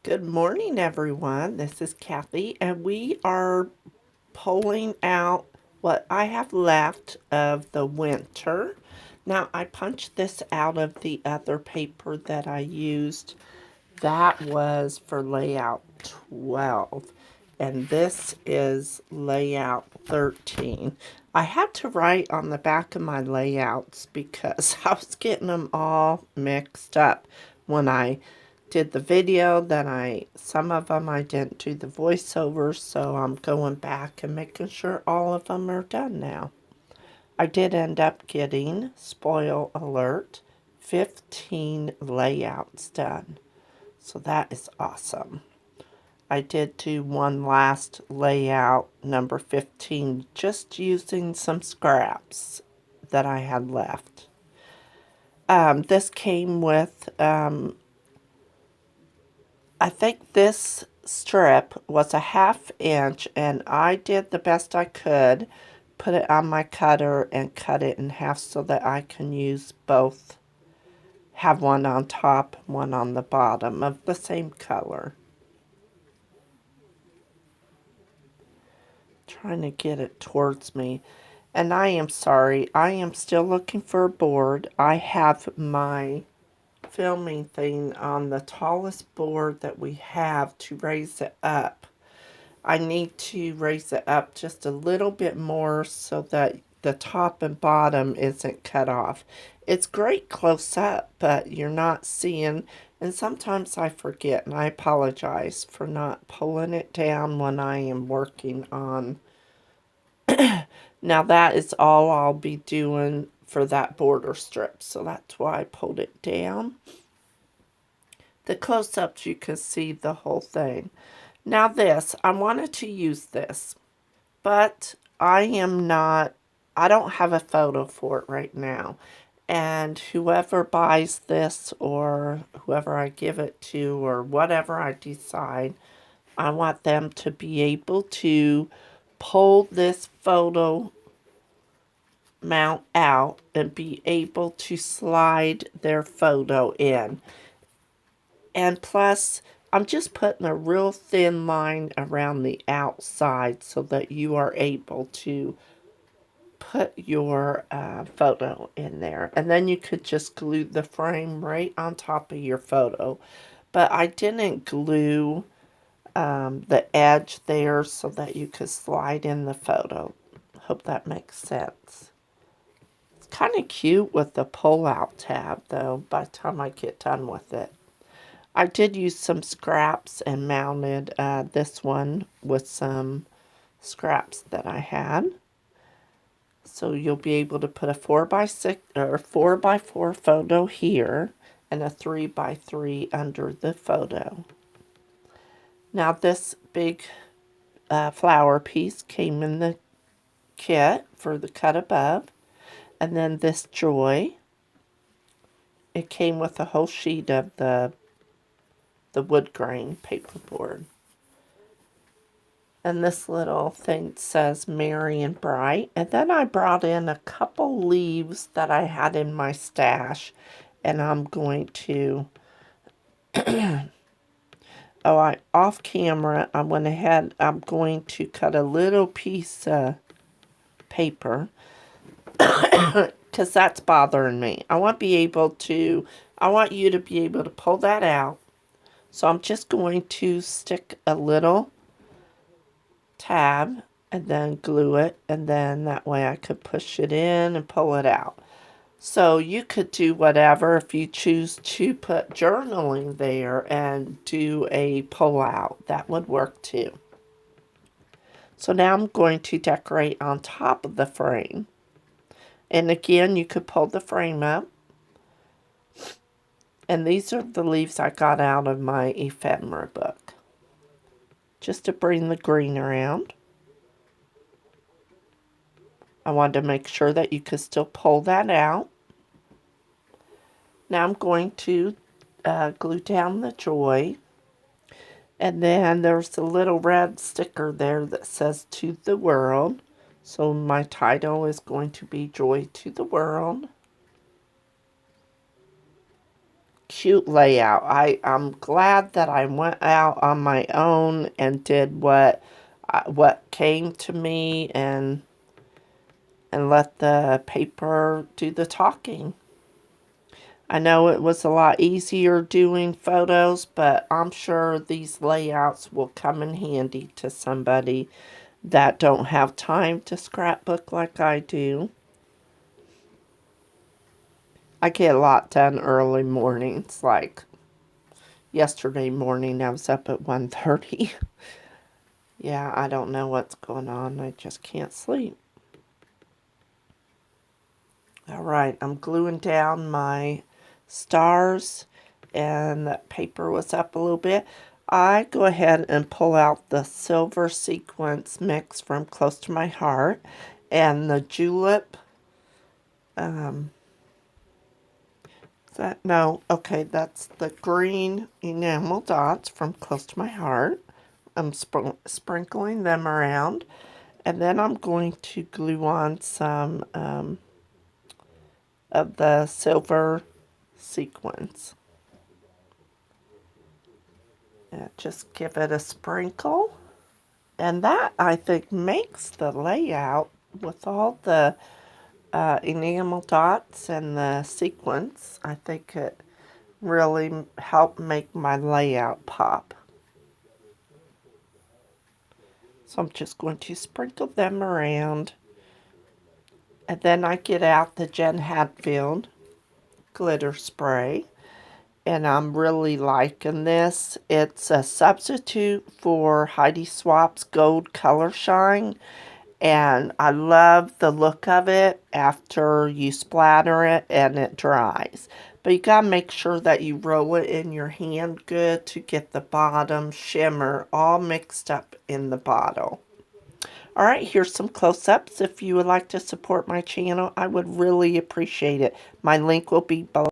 Good morning, everyone. This is Kathy, and we are pulling out what I have left of the winter. Now, I punched this out of the other paper that I used. That was for layout 12, and this is layout 13. I had to write on the back of my layouts because I was getting them all mixed up when I did the video. Then some of them I didn't do the voiceover, so I'm going back and making sure all of them are done now. I did end up getting, spoil alert, 15 layouts done. So that is awesome. I did do one last layout, number 15, just using some scraps that I had left. This came with, I think this strip was a 1/2 inch, and I did the best I could, put it on my cutter and cut it in half so that I can use both, have one on top, one on the bottom of the same color. Trying to get it towards me. And I am sorry, I am still looking for a board. I have my filming thing on the tallest board that we have to raise it up. I need to raise it up just a little bit more so that the top and bottom isn't cut off. It's great close up, but you're not seeing, and sometimes I forget, and I apologize for not pulling it down when I am working on. Now that is all I'll be doing for that border strip, so that's why I pulled it down. The close-ups, you can see the whole thing. Now this, I wanted to use this, but I don't have a photo for it right now. And whoever buys this, or whoever I give it to, or whatever I decide, I want them to be able to pull this photo mount out and be able to slide their photo in. And plus, I'm just putting a real thin line around the outside so that you are able to put your photo in there. And then you could just glue the frame right on top of your photo. But I didn't glue the edge there so that you could slide in the photo. Hope that makes sense. It's kind of cute with the pull-out tab, though, by the time I get done with it. I did use some scraps and mounted this one with some scraps that I had. So you'll be able to put a 4x6 or 4x4 photo here and a 3x3 under the photo. Now this big flower piece came in the kit for the cut above. And then this joy, it came with a whole sheet of the wood grain paperboard. And this little thing says Merry and Bright. And then I brought in a couple leaves that I had in my stash. And I'm going to, off camera, I went ahead, I'm going to cut a little piece of paper. Because that's bothering me. I want you to be able to pull that out. So I'm just going to stick a little tab and then glue it, and then that way I could push it in and pull it out. So you could do whatever if you choose to put journaling there and do a pull out. That would work too. So now I'm going to decorate on top of the frame. And again, you could pull the frame up. And these are the leaves I got out of my ephemera book. Just to bring the green around. I wanted to make sure that you could still pull that out. Now I'm going to glue down the joy. And then there's a little red sticker there that says To the World. So my title is going to be Joy to the World. cute layout. I'm glad that I went out on my own and did what came to me and let the paper do the talking. I know it was a lot easier doing photos, but I'm sure these layouts will come in handy to somebody that don't have time to scrapbook like I do. I get a lot done early mornings, like yesterday morning I was up at 1:30. Yeah, I don't know what's going on. I just can't sleep. Alright, I'm gluing down my stars, and that paper was up a little bit. I go ahead and pull out the silver sequence mix from Close to My Heart and the julep. That's the green enamel dots from Close to My Heart. I'm sprinkling them around, and then I'm going to glue on some of the silver sequins. And just give it a sprinkle, and that, I think, makes the layout with all the enamel dots and the sequins. I think it really helped make my layout pop. So I'm just going to sprinkle them around. And then I get out the Jen Hadfield glitter spray. And I'm really liking this. It's a substitute for Heidi Swapp's Gold Color Shine. And I love the look of it after you splatter it and it dries. But you gotta make sure that you roll it in your hand good to get the bottom shimmer all mixed up in the bottle. Alright, here's some close-ups. If you would like to support my channel, I would really appreciate it. My link will be below.